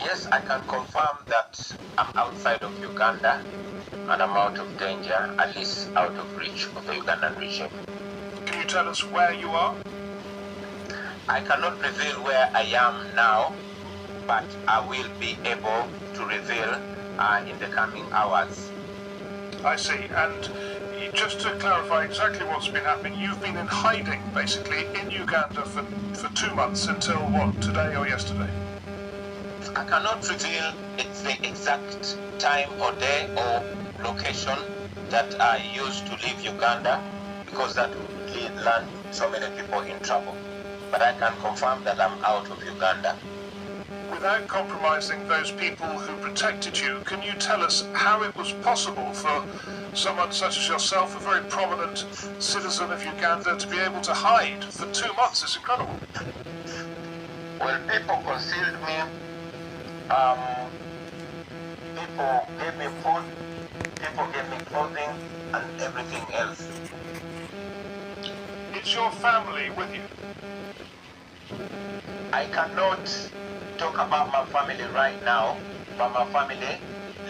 Yes, I can confirm that I'm outside of Uganda and I'm out of danger, at least out of reach of the Ugandan regime. Can you tell us where you are? I cannot reveal where I am now, but I will be able to reveal in the coming hours. I see. And just to clarify exactly what's been happening, you've been in hiding, basically, in Uganda for 2 months until what, today or yesterday? I cannot reveal the exact time or day or location that I used to leave Uganda because that would land so many people in trouble. But I can confirm that I'm out of Uganda. Without compromising those people who protected you, can you tell us how it was possible for someone such as yourself, a very prominent citizen of Uganda, to be able to hide for 2 months? It's incredible. Well, people concealed me. People gave me food. People gave me clothing and everything else. Is your family with you? I cannot talk about my family right now, but my family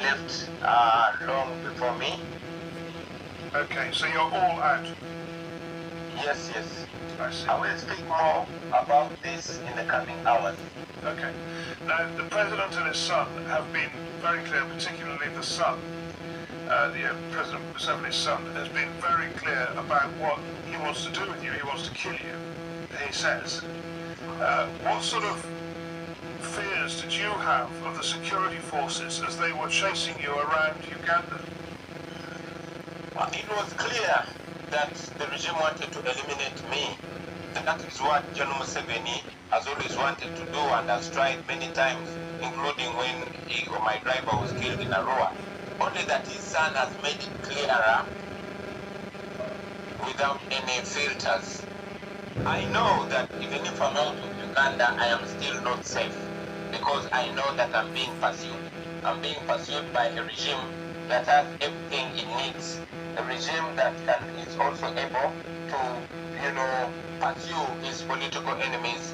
left long before me. Okay, so you're all out. Yes. I see. I will speak more about this in the coming hours. Okay. Now, the President and his son have been very clear, particularly the son, President Museveni's son, has been very clear about what he wants to do with you. He wants to kill you, he says. What sort of fears did you have of the security forces as they were chasing you around Uganda? Well, it was clear that the regime wanted to eliminate me. That is what General Museveni has always wanted to do and has tried many times, including when my driver was killed in Arua. Only that his son has made it clearer without any filters. I know that even if I'm out of Uganda, I am still not safe because I know that I'm being pursued. I'm being pursued by a regime that has everything it needs. A regime that is also able to, pursue his political enemies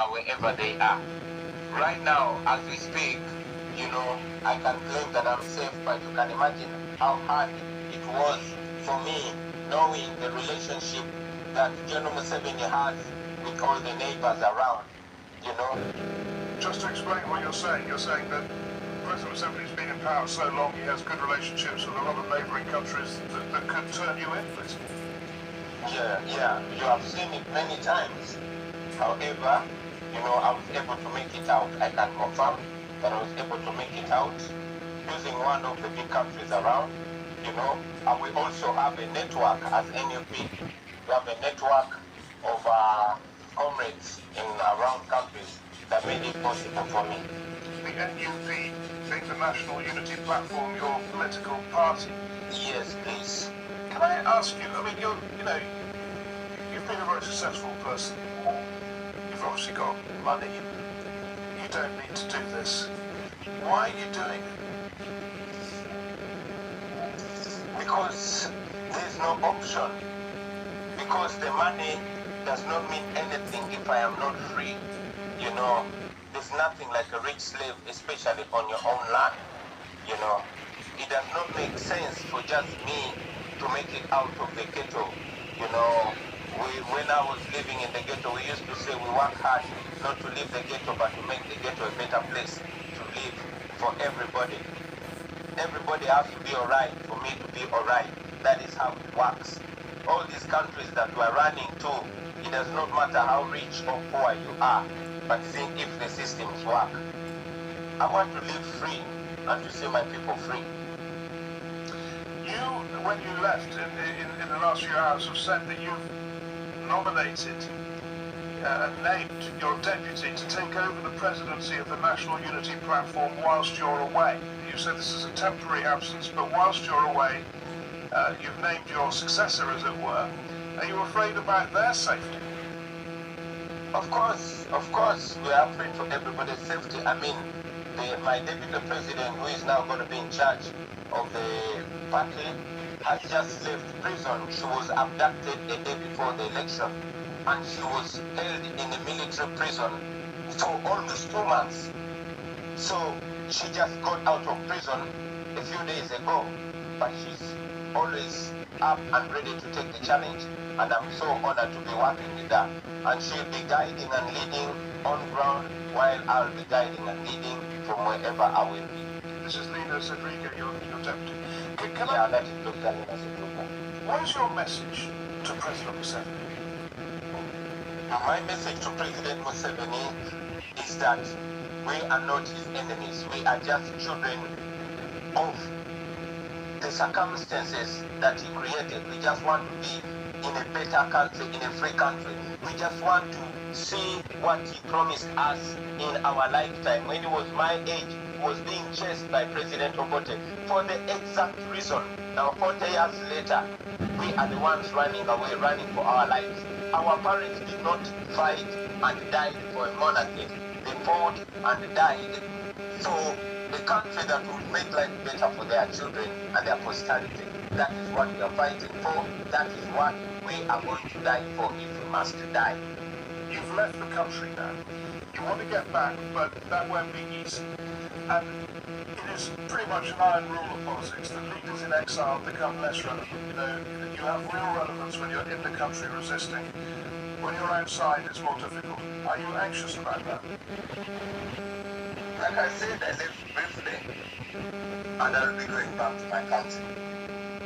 wherever they are. Right now, as we speak, I can claim that I'm safe, but you can imagine how hard it was for me knowing the relationship that General Museveni has with all the neighbors around, Just to explain what you're saying that President Museveni's been in power so long, he has good relationships with a lot of neighbouring countries that could turn you in, basically. Yeah, you have seen it many times. However, I was able to make it out. I can confirm that I was able to make it out using one of the big countries around, and we also have a network as NUP. We have a network of comrades in around countries that made it possible for me. The NUP, being the National Unity Platform, your political party. Yes, please. Can I ask you, you've been a very successful person. You've obviously got money. You don't need to do this. Why are you doing it? Because there's no option. Because the money does not mean anything if I am not free. There's nothing like a rich slave, especially on your own land. It does not make sense for just me to make it out of the ghetto. When I was living in the ghetto, we used to say we work hard not to leave the ghetto, but to make the ghetto a better place to live for everybody. Everybody has to be alright for me to be alright. That is how it works. All these countries that we are running to, it does not matter how rich or poor you are, but see if the systems work. I want to live free and to see my people free. You, when you left in the last few hours, have said that you've nominated and named your deputy to take over the presidency of the National Unity Platform whilst you're away. You said this is a temporary absence, but whilst you're away, you've named your successor, as it were. Are you afraid about their safety? Of course, we are afraid for everybody's safety. I mean, my deputy president, who is now going to be in charge of the party, has just left prison. She was abducted a day before the election, and she was held in a military prison for almost 2 months. So she just got out of prison a few days ago, but she's always up and ready to take the challenge, and I'm so honored to be working with her. And she'll be guiding and leading on ground while I'll be guiding and leading from wherever I will be. This is Lina Sedriga, your deputy. Yeah, that is Dr. Lina Sedriga. What is your message to President Museveni? My message to President Museveni is that we are not his enemies. We are just children of the circumstances that he created. We just want to be in a better country, in a free country. We just want to see what he promised us in our lifetime. When he was my age, he was being chased by President Obote for the exact reason. Now 40 years later, we are the ones running away, running for our lives. Our parents did not fight and died for a monarchy. They fought and died for the country that would make life better for their children and their posterity. That is what we are fighting for. That is what we are going to die for if we must die. You've left the country now. You want to get back, but that won't be easy. And it is pretty much an iron rule of politics that leaders in exile become less relevant. You have real relevance when you're in the country resisting. When you're outside, it's more difficult. Are you anxious about that? Like I said, I left briefly, and I'll be going back to my country.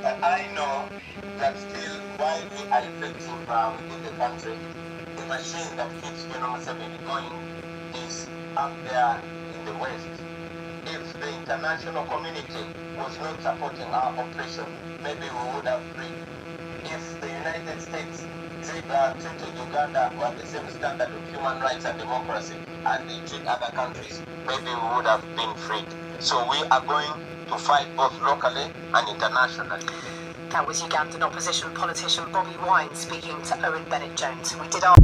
But I know that still, while we are effective within the country, the machine that keeps General Museveni going is up there in the West. If the international community was not supporting our operation, maybe we would have freed. If the United States treated Uganda with the same standard of human rights and democracy and they treat other countries, maybe we would have been freed. So we are going to fight both locally and internationally. That was Ugandan opposition politician Bobby Wine speaking to Owen Bennett-Jones. We did our